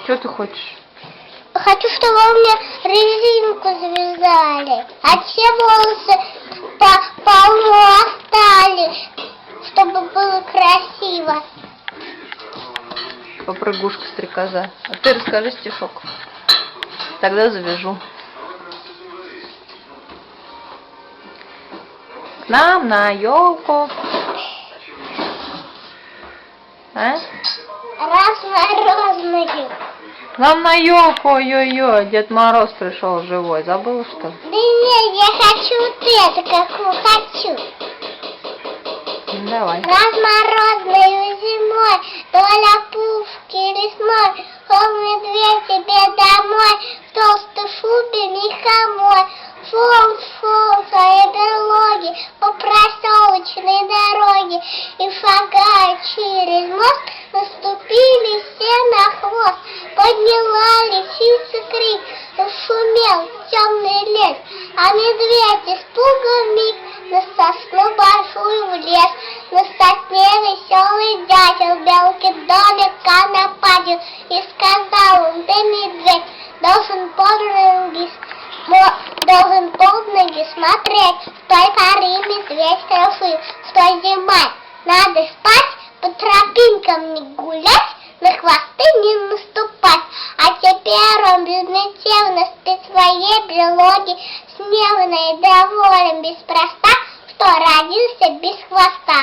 Что ты хочешь? Хочу, чтобы у меня резинку завязали, а все волосы по полу остались, чтобы было красиво. Попрыгушка-стрекоза. А ты расскажи стишок. Тогда завяжу. К нам на елку. А? Разморозную. К нам на елку, ой-ой-ой, Дед Мороз пришел живой. Забыла, что ли? Да нет, я хочу вот это, какую хочу. Давай. Разморозную зимой, доля пушки лесной, шел медведь тебе домой, в толстой шубе меховой. Шел своей дороги, по проселочной дороге, и шагая через мост, наступили все на хвост. Подняла лисица крик, шумел темный лес, а медведь испуган миг на сосну большую влез. На сосне веселый дятел белки домика нападил, и сказал он: ты, медведь, должен под ноги смотреть. В той поры медведь решил, что зимой надо спать, по тропинкам не гулять, на хвосты не наступать. А теперь он безмятежно спит в своей берлоге, смело и доволен беспроста, что родился без хвоста.